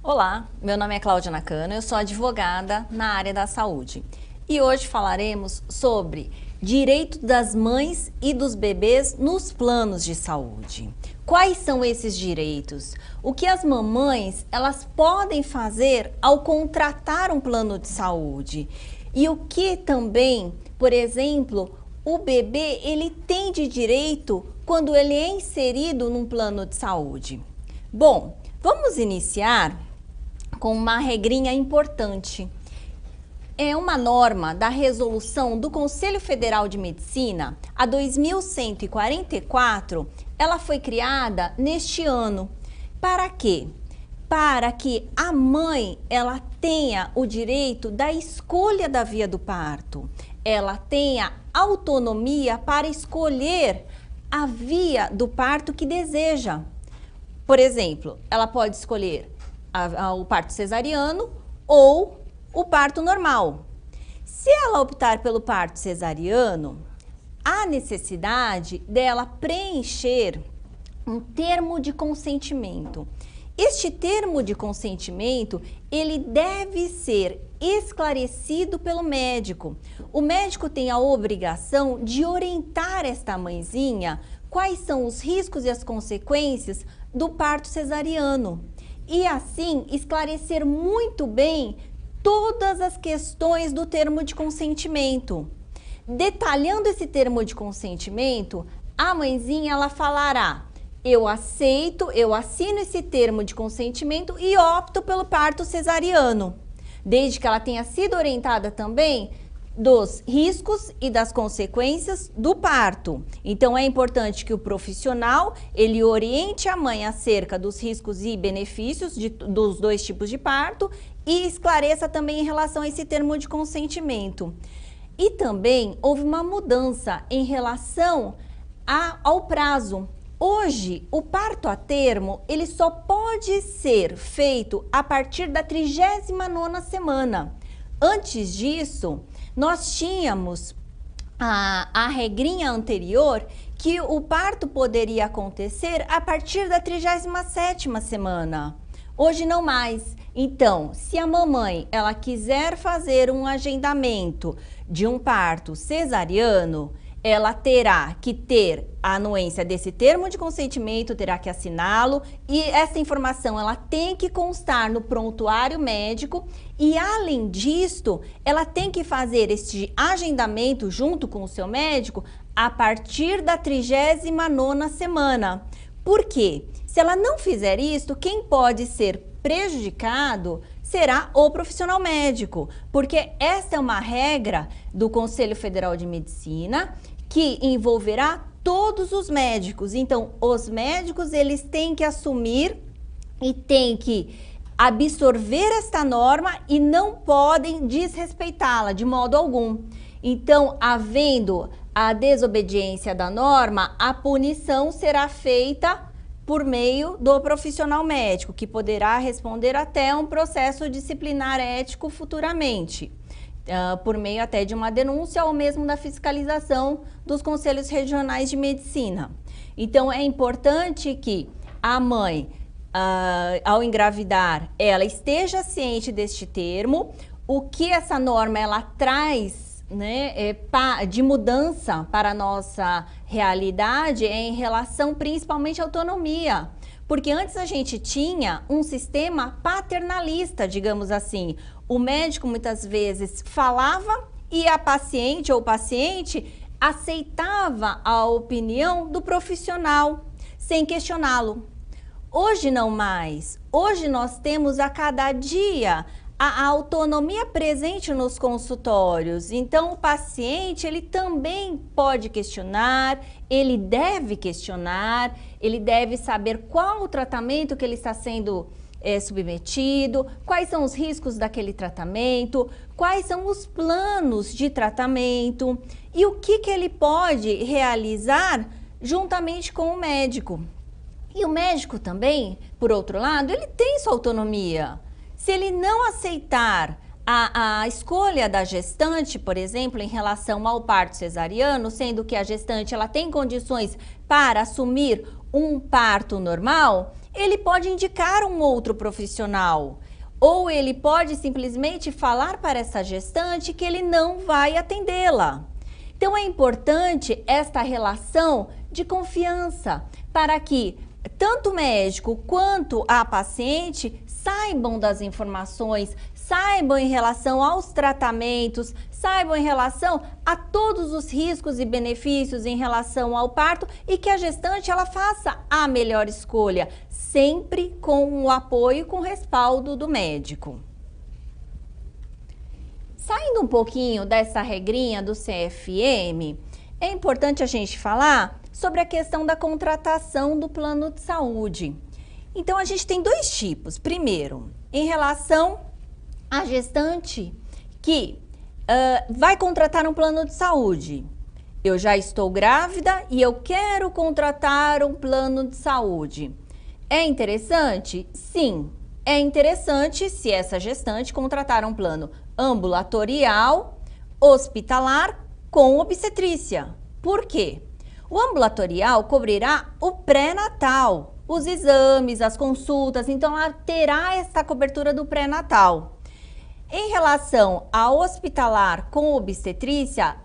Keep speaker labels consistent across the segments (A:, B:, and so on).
A: Olá, meu nome é Cláudia Nakano, eu sou advogada na área da saúde e hoje falaremos sobre direito das mães e dos bebês nos planos de saúde. Quais são esses direitos? O que as mamães elas podem fazer ao contratar um plano de saúde? E o que também, por exemplo, o bebê ele tem de direito quando ele é inserido num plano de saúde? Bom, vamos iniciar com uma regrinha importante. É uma norma da resolução do Conselho Federal de Medicina, a 2144, ela foi criada neste ano. Para quê? Para que a mãe ela tenha o direito da escolha da via do parto. Ela tenha autonomia para escolher a via do parto que deseja. Por exemplo, ela pode escolher o parto cesariano ou o parto normal. Se ela optar pelo parto cesariano, há necessidade dela preencher um termo de consentimento. Este termo de consentimento, ele deve ser esclarecido pelo médico. O médico tem a obrigação de orientar esta mãezinha quais são os riscos e as consequências do parto cesariano. E assim esclarecer muito bem todas as questões do termo de consentimento. Detalhando esse termo de consentimento, a mãezinha ela falará: eu aceito, eu assino esse termo de consentimento e opto pelo parto cesariano, desde que ela tenha sido orientada também dos riscos e das consequências do parto. Então é importante que o profissional ele oriente a mãe acerca dos riscos e benefícios dos dois tipos de parto e esclareça também em relação a esse termo de consentimento. E também houve uma mudança em relação ao prazo. Hoje, o parto a termo, ele só pode ser feito a partir da 39ª semana. Antes disso, nós tínhamos a regrinha anterior que o parto poderia acontecer a partir da 37ª semana. Hoje não mais. Então, se a mamãe ela quiser fazer um agendamento de um parto cesariano, ela terá que ter a anuência desse termo de consentimento, terá que assiná-lo e essa informação ela tem que constar no prontuário médico e além disto, ela tem que fazer este agendamento junto com o seu médico a partir da 39ª semana. Por quê? Se ela não fizer isto, quem pode ser prejudicado será o profissional médico, porque esta é uma regra do Conselho Federal de Medicina que envolverá todos os médicos. Então, os médicos eles têm que assumir e têm que absorver esta norma e não podem desrespeitá-la de modo algum. Então, havendo a desobediência da norma, a punição será feita por meio do profissional médico, que poderá responder até um processo disciplinar ético futuramente. Por meio até de uma denúncia ou mesmo da fiscalização dos conselhos regionais de medicina. Então, é importante que a mãe, ao engravidar, ela esteja ciente deste termo, o que essa norma ela traz, né, de mudança para a nossa realidade é em relação principalmente à autonomia. Porque antes a gente tinha um sistema paternalista, digamos assim. O médico muitas vezes falava e a paciente ou o paciente aceitava a opinião do profissional, sem questioná-lo. Hoje não mais. Hoje nós temos a cada dia a autonomia presente nos consultórios. Então o paciente ele também pode questionar, ele deve questionar, ele deve saber qual o tratamento que ele está sendo submetido, quais são os riscos daquele tratamento, quais são os planos de tratamento e o que ele pode realizar juntamente com o médico. E o médico também, por outro lado, ele tem sua autonomia. Se ele não aceitar a escolha da gestante, por exemplo, em relação ao parto cesariano, sendo que a gestante ela tem condições para assumir um parto normal, ele pode indicar um outro profissional. Ou ele pode simplesmente falar para essa gestante que ele não vai atendê-la. Então é importante esta relação de confiança para que tanto o médico quanto a paciente saibam das informações, saibam em relação aos tratamentos, saibam em relação a todos os riscos e benefícios em relação ao parto e que a gestante ela faça a melhor escolha, sempre com o apoio e com o respaldo do médico. Saindo um pouquinho dessa regrinha do CFM, é importante a gente falar sobre a questão da contratação do plano de saúde. Então, a gente tem dois tipos. Primeiro, em relação à gestante que vai contratar um plano de saúde. Eu já estou grávida e eu quero contratar um plano de saúde. É interessante? Sim, é interessante se essa gestante contratar um plano ambulatorial, hospitalar com obstetrícia. Por quê? O ambulatorial cobrirá o pré-natal, os exames, as consultas, então ela terá essa cobertura do pré-natal. Em relação ao hospitalar com obstetrícia,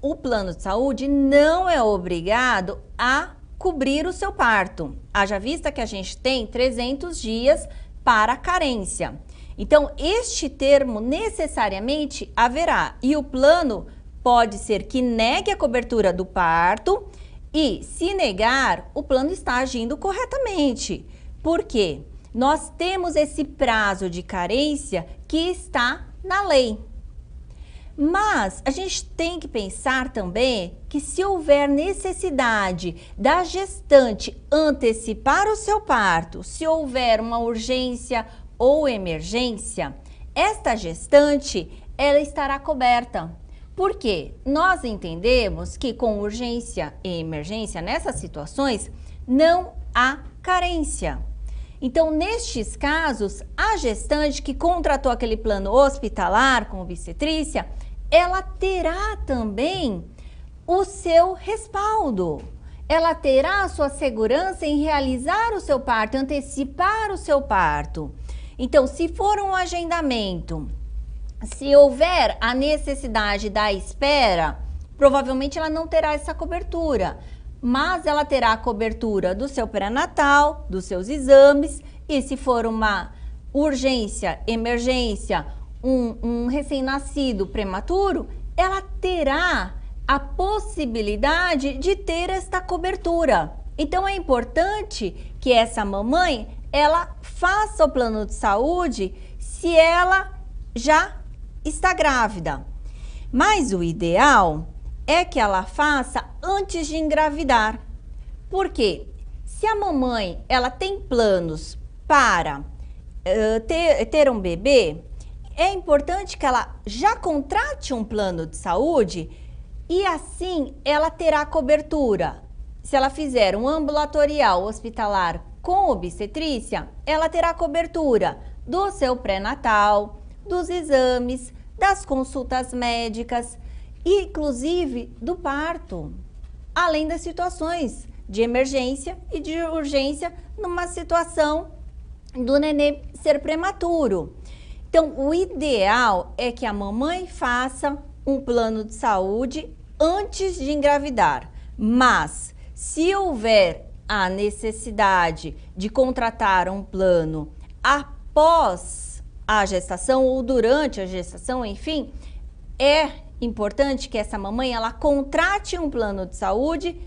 A: o plano de saúde não é obrigado a cobrir o seu parto. Haja vista que a gente tem 300 dias para carência. Então, este termo necessariamente haverá e o plano pode ser que negue a cobertura do parto e, se negar, o plano está agindo corretamente. Por quê? Nós temos esse prazo de carência que está na lei. Mas a gente tem que pensar também que se houver necessidade da gestante antecipar o seu parto, se houver uma urgência ou emergência, esta gestante ela estará coberta. Por quê? Nós entendemos que com urgência e emergência nessas situações não há carência. Então, nestes casos, a gestante que contratou aquele plano hospitalar com obstetrícia, ela terá também o seu respaldo. Ela terá a sua segurança em realizar o seu parto, antecipar o seu parto. Então, se for um agendamento, se houver a necessidade da espera, provavelmente ela não terá essa cobertura. Mas ela terá a cobertura do seu pré-natal, dos seus exames e se for uma urgência, emergência, um recém-nascido prematuro, ela terá a possibilidade de ter esta cobertura. Então é importante que essa mamãe, ela faça o plano de saúde se ela já está grávida. Mas o ideal é que ela faça antes de engravidar. Porque se a mamãe ela tem planos para ter um bebê, é importante que ela já contrate um plano de saúde e assim ela terá cobertura. Se ela fizer um ambulatorial hospitalar com obstetrícia, ela terá cobertura do seu pré-natal, dos exames, das consultas médicas, inclusive do parto, além das situações de emergência e de urgência numa situação do nenê ser prematuro. Então, o ideal é que a mamãe faça um plano de saúde antes de engravidar, mas se houver a necessidade de contratar um plano após a gestação ou durante a gestação, enfim, é importante que essa mamãe ela contrate um plano de saúde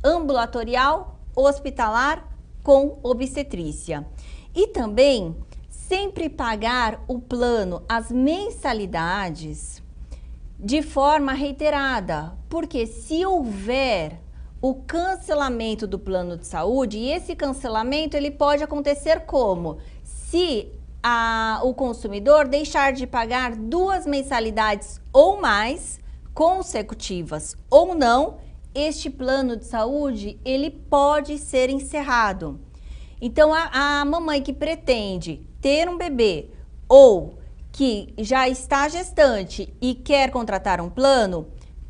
A: ambulatorial, hospitalar com obstetrícia. E também sempre pagar o plano, as mensalidades de forma reiterada, porque se houver o cancelamento do plano de saúde, e esse cancelamento ele pode acontecer como? Se o consumidor deixar de pagar 2 mensalidades ou mais consecutivas ou não, este plano de saúde ele pode ser encerrado. Então a mamãe que pretende ter um bebê ou que já está gestante e quer contratar um plano,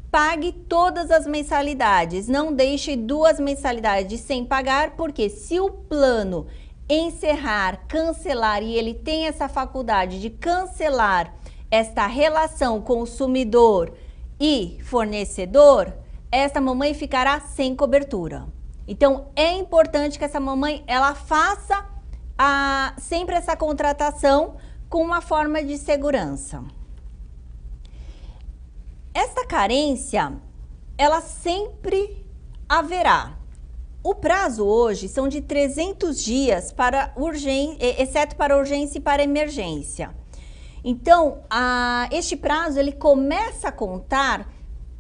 A: pague todas as mensalidades, não deixe 2 mensalidades sem pagar, porque se o plano encerrar, cancelar, e ele tem essa faculdade de cancelar esta relação consumidor e fornecedor, esta mamãe ficará sem cobertura. Então, é importante que essa mamãe, ela faça sempre essa contratação com uma forma de segurança. Esta carência, ela sempre haverá. O prazo hoje são de 300 dias para urgência, exceto para urgência e para emergência. Então, este prazo ele começa a contar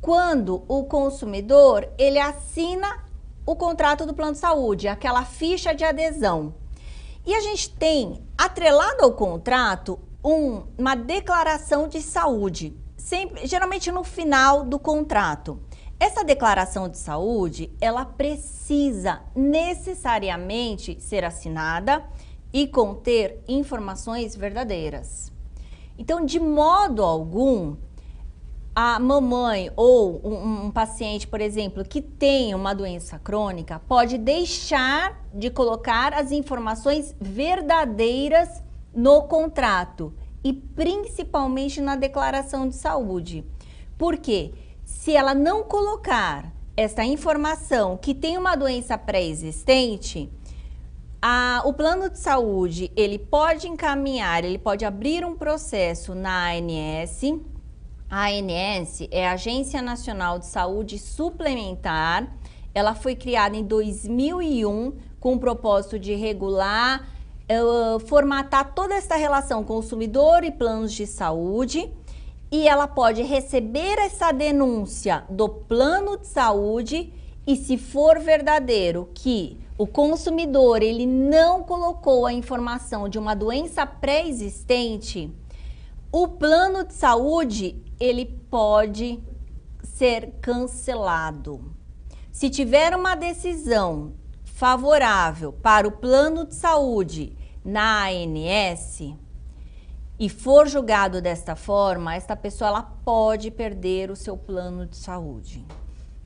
A: quando o consumidor ele assina o contrato do plano de saúde, aquela ficha de adesão. E a gente tem atrelado ao contrato uma declaração de saúde, geralmente no final do contrato. Essa declaração de saúde, ela precisa necessariamente ser assinada e conter informações verdadeiras. Então, de modo algum, a mamãe ou um paciente, por exemplo, que tem uma doença crônica, pode deixar de colocar as informações verdadeiras no contrato e principalmente na declaração de saúde. Por quê? Se ela não colocar essa informação que tem uma doença pré-existente, o plano de saúde, ele pode encaminhar, ele pode abrir um processo na ANS. A ANS é a Agência Nacional de Saúde Suplementar. Ela foi criada em 2001 com o propósito de regular, formatar toda essa relação consumidor e planos de saúde. E ela pode receber essa denúncia do plano de saúde e, se for verdadeiro que o consumidor ele não colocou a informação de uma doença pré-existente, o plano de saúde ele pode ser cancelado. Se tiver uma decisão favorável para o plano de saúde na ANS e for julgado desta forma, esta pessoa ela pode perder o seu plano de saúde.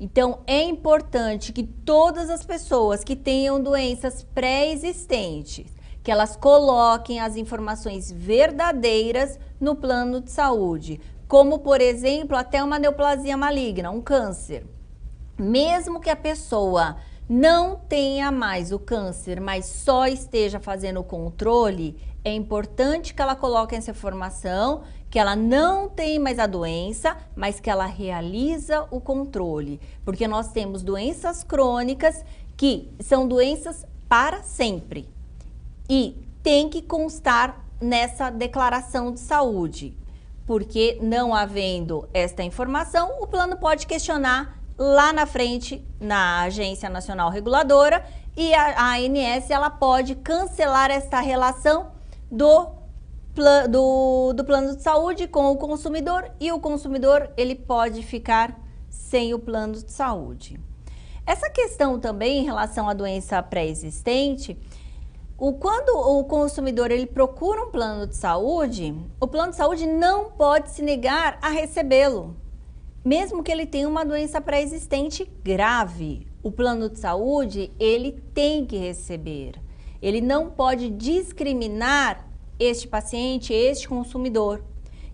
A: Então, é importante que todas as pessoas que tenham doenças pré-existentes, que elas coloquem as informações verdadeiras no plano de saúde, como, por exemplo, até uma neoplasia maligna, um câncer. Mesmo que a pessoa não tenha mais o câncer, mas só esteja fazendo o controle, é importante que ela coloque essa informação, que ela não tem mais a doença, mas que ela realiza o controle. Porque nós temos doenças crônicas que são doenças para sempre. E tem que constar nessa declaração de saúde. Porque não havendo esta informação, o plano pode questionar lá na frente na Agência Nacional Reguladora e a ANS ela pode cancelar esta relação do plano de saúde com o consumidor e o consumidor ele pode ficar sem o plano de saúde. Essa questão também em relação à doença pré-existente, quando o consumidor ele procura um plano de saúde, o plano de saúde não pode se negar a recebê-lo. Mesmo que ele tenha uma doença pré-existente grave, o plano de saúde, ele tem que receber. Ele não pode discriminar este paciente, este consumidor.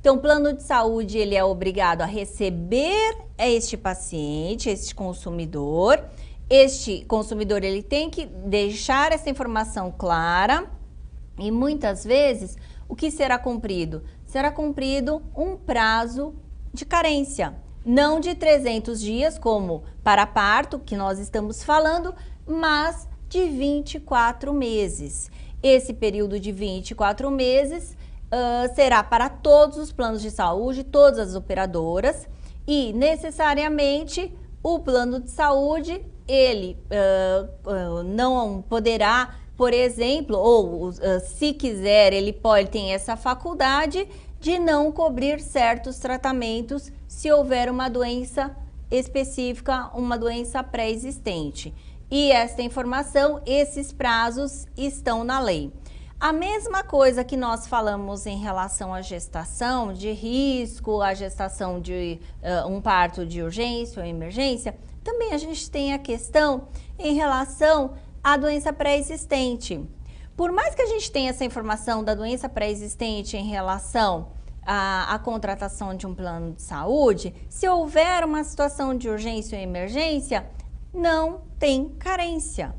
A: Então, o plano de saúde, ele é obrigado a receber este paciente, este consumidor. Este consumidor, ele tem que deixar essa informação clara e muitas vezes, o que será cumprido? Será cumprido um prazo de carência. Não de 300 dias, como para parto, que nós estamos falando, mas de 24 meses. Esse período de 24 meses será para todos os planos de saúde, todas as operadoras, e necessariamente o plano de saúde, ele não poderá, por exemplo, ou se quiser, ele tem essa faculdade de não cobrir certos tratamentos se houver uma doença específica, uma doença pré-existente. E esta informação, esses prazos estão na lei. A mesma coisa que nós falamos em relação à gestação de risco, a gestação de um parto de urgência ou emergência, também a gente tem a questão em relação à doença pré-existente. por mais que a gente tenha essa informação da doença pré-existente em relação à contratação de um plano de saúde, se houver uma situação de urgência ou emergência, não tem carência.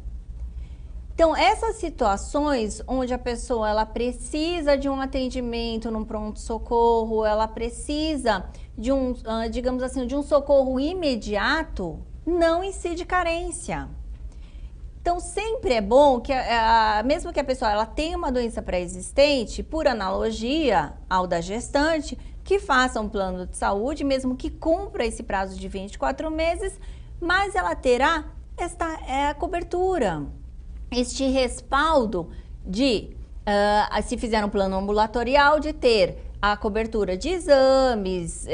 A: Então, essas situações onde a pessoa ela precisa de um atendimento num pronto-socorro, ela precisa de um, digamos assim, de um socorro imediato, não incide carência. Então, sempre é bom que, mesmo que a pessoa ela tenha uma doença pré-existente, por analogia ao da gestante, que faça um plano de saúde, mesmo que cumpra esse prazo de 24 meses, mas ela terá esta cobertura, este respaldo de, se fizer um plano ambulatorial, de ter a cobertura de exames,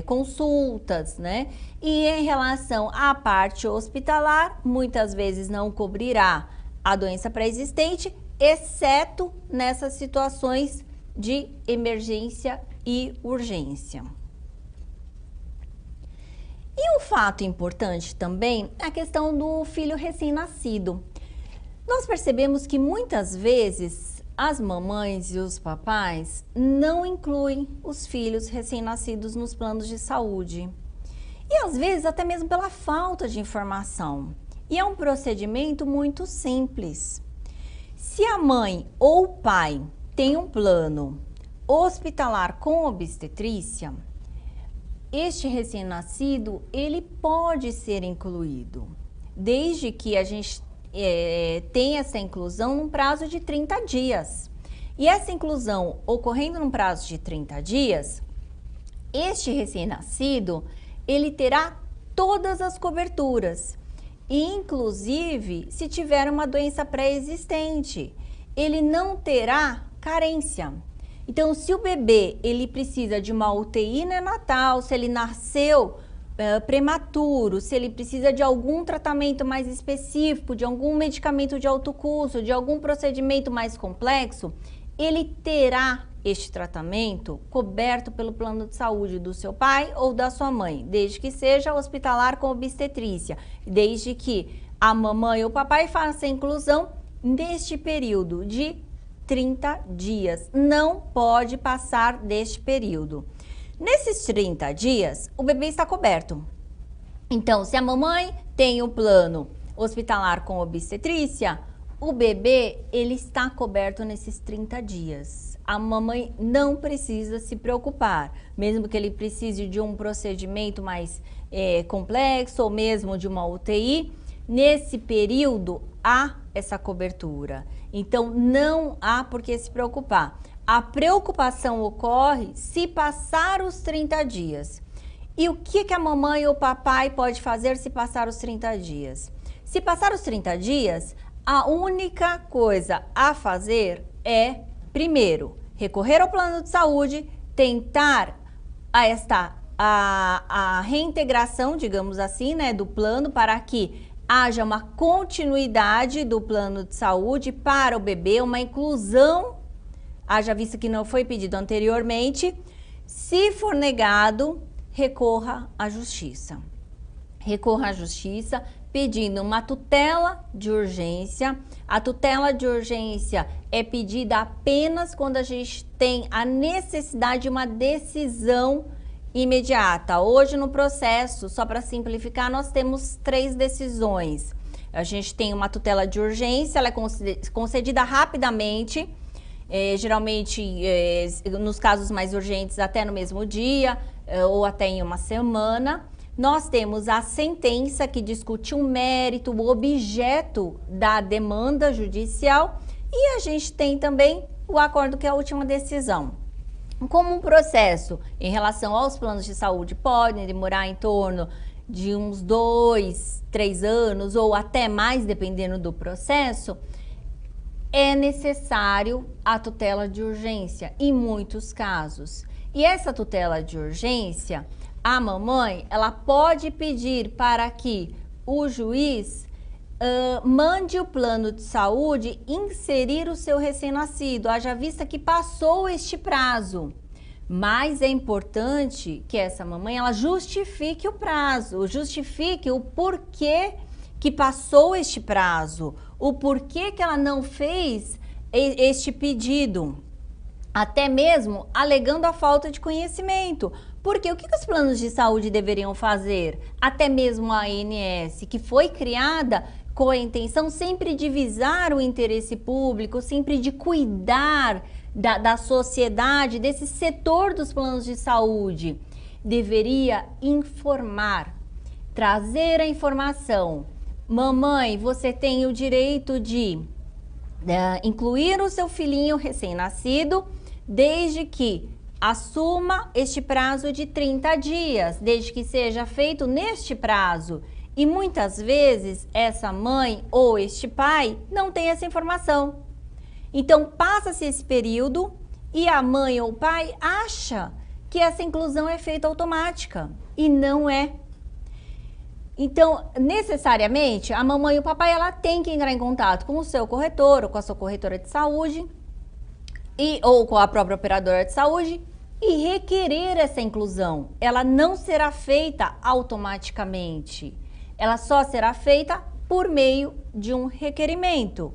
A: consultas, né? E em relação à parte hospitalar, muitas vezes não cobrirá a doença pré-existente, exceto nessas situações de emergência e urgência. E um fato importante também é a questão do filho recém-nascido. Nós percebemos que muitas vezes as mamães e os papais não incluem os filhos recém-nascidos nos planos de saúde. E às vezes até mesmo pela falta de informação. E é um procedimento muito simples. Se a mãe ou o pai tem um plano hospitalar com obstetrícia, este recém-nascido ele pode ser incluído, desde que a gente tem essa inclusão num prazo de 30 dias. E essa inclusão ocorrendo num prazo de 30 dias, este recém-nascido, ele terá todas as coberturas. E, inclusive, se tiver uma doença pré-existente, ele não terá carência. Então, se o bebê ele precisa de uma UTI neonatal, se ele nasceu prematuro, se ele precisa de algum tratamento mais específico, de algum medicamento de alto custo, de algum procedimento mais complexo, ele terá este tratamento coberto pelo plano de saúde do seu pai ou da sua mãe, desde que seja hospitalar com obstetrícia, desde que a mamãe ou o papai façam a inclusão neste período de 30 dias. Não pode passar deste período. Nesses 30 dias, o bebê está coberto. Então, se a mamãe tem um plano hospitalar com obstetrícia, o bebê ele está coberto nesses 30 dias. A mamãe não precisa se preocupar, mesmo que ele precise de um procedimento mais complexo ou mesmo de uma UTI, nesse período há essa cobertura. Então, não há por que se preocupar. A preocupação ocorre se passar os 30 dias. E o que a mamãe ou o papai pode fazer se passar os 30 dias? Se passar os 30 dias, a única coisa a fazer é, primeiro, recorrer ao plano de saúde, tentar a reintegração, digamos assim, né, do plano para que haja uma continuidade do plano de saúde para o bebê, uma inclusão, haja visto que não foi pedido anteriormente. Se for negado, recorra à justiça. Recorra à justiça pedindo uma tutela de urgência. A tutela de urgência é pedida apenas quando a gente tem a necessidade de uma decisão imediata. Hoje no processo, só para simplificar, nós temos 3 decisões. A gente tem uma tutela de urgência, ela é concedida rapidamente, geralmente nos casos mais urgentes até no mesmo dia ou até em uma semana. Nós temos a sentença que discute o mérito, o objeto da demanda judicial, e a gente tem também o acordo, que é a última decisão. Como um processo em relação aos planos de saúde pode demorar em torno de uns 2, 3 anos ou até mais, dependendo do processo, é necessário a tutela de urgência em muitos casos. E essa tutela de urgência, a mamãe, ela pode pedir para que o juiz mande o plano de saúde inserir o seu recém-nascido, haja vista que passou este prazo. Mas é importante que essa mamãe ela justifique o prazo, justifique o porquê que passou este prazo, o porquê que ela não fez este pedido, até mesmo alegando a falta de conhecimento. Porque o que os planos de saúde deveriam fazer? Até mesmo a ANS, que foi criada com a intenção sempre de visar o interesse público, sempre de cuidar da sociedade, desse setor dos planos de saúde, deveria informar, trazer a informação. Mamãe, você tem o direito de incluir o seu filhinho recém-nascido, desde que assuma este prazo de 30 dias, desde que seja feito neste prazo. E muitas vezes essa mãe ou este pai não tem essa informação. Então passa-se esse período e a mãe ou o pai acha que essa inclusão é feita automática e não é. Então, necessariamente, a mamãe e o papai ela tem que entrar em contato com o seu corretor ou com a sua corretora de saúde ou com a própria operadora de saúde e requerer essa inclusão. Ela não será feita automaticamente. Ela só será feita por meio de um requerimento.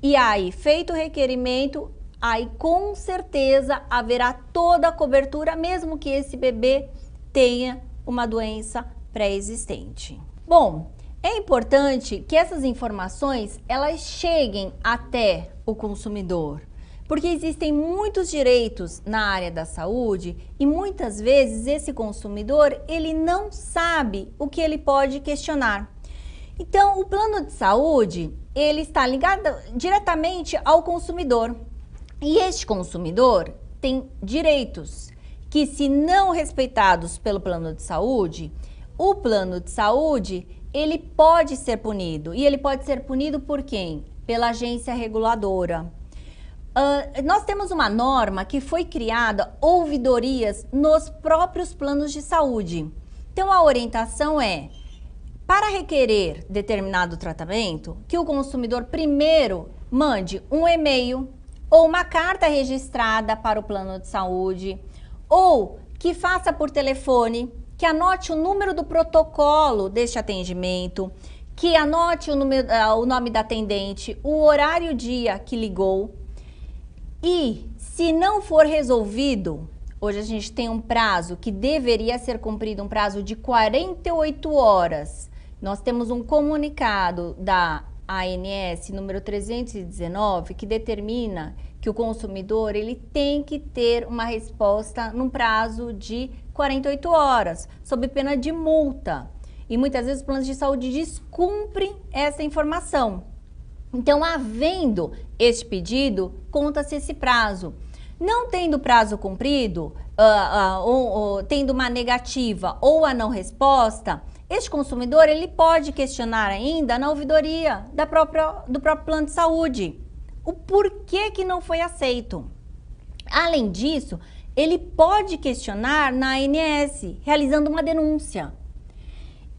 A: E aí, feito o requerimento, aí com certeza haverá toda a cobertura, mesmo que esse bebê tenha uma doença pré-existente. Bom, é importante que essas informações elas cheguem até o consumidor, porque existem muitos direitos na área da saúde e muitas vezes esse consumidor ele não sabe o que ele pode questionar. Então, o plano de saúde ele está ligado diretamente ao consumidor e este consumidor tem direitos que, se não respeitados pelo plano de saúde, o plano de saúde, ele pode ser punido. E ele pode ser punido por quem? Pela agência reguladora. Nós temos uma norma que foi criada, ouvidorias nos próprios planos de saúde. Então, a orientação é, para requerer determinado tratamento, que o consumidor primeiro mande um e-mail ou uma carta registrada para o plano de saúde, ou que faça por telefone, que anote o número do protocolo deste atendimento, que anote o nome da atendente, o horário e o dia que ligou. E se não for resolvido, hoje a gente tem um prazo que deveria ser cumprido, um prazo de 48 horas. Nós temos um comunicado da ANS número 319 que determina que o consumidor ele tem que ter uma resposta num prazo de 48 horas, sob pena de multa. E muitas vezes os planos de saúde descumprem essa informação. Então, havendo este pedido, conta-se esse prazo. Não tendo prazo cumprido, tendo uma negativa ou a não resposta, este consumidor ele pode questionar ainda na ouvidoria do próprio plano de saúde o porquê que não foi aceito. Além disso, ele pode questionar na ANS, realizando uma denúncia.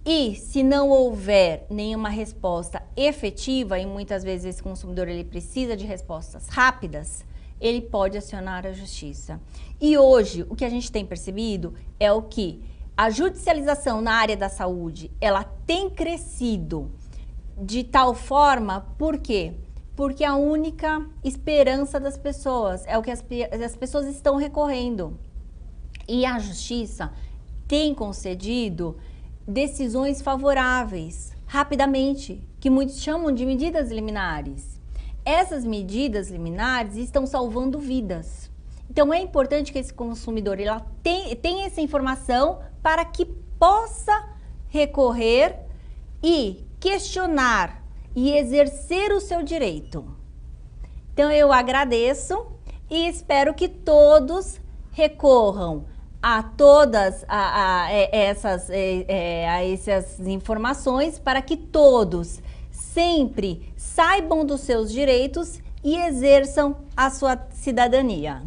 A: E se não houver nenhuma resposta efetiva, e muitas vezes esse consumidor ele precisa de respostas rápidas, ele pode acionar a justiça. E hoje, o que a gente tem percebido é o que a judicialização na área da saúde, ela tem crescido de tal forma, por quê? Porque a única esperança das pessoas é o que as pessoas estão recorrendo. E a justiça tem concedido decisões favoráveis, rapidamente, que muitos chamam de medidas liminares. Essas medidas liminares estão salvando vidas. Então é importante que esse consumidor tenha essa informação para que possa recorrer e questionar e exercer o seu direito. Então eu agradeço e espero que todos recorram a todas essas informações para que todos sempre saibam dos seus direitos e exerçam a sua cidadania.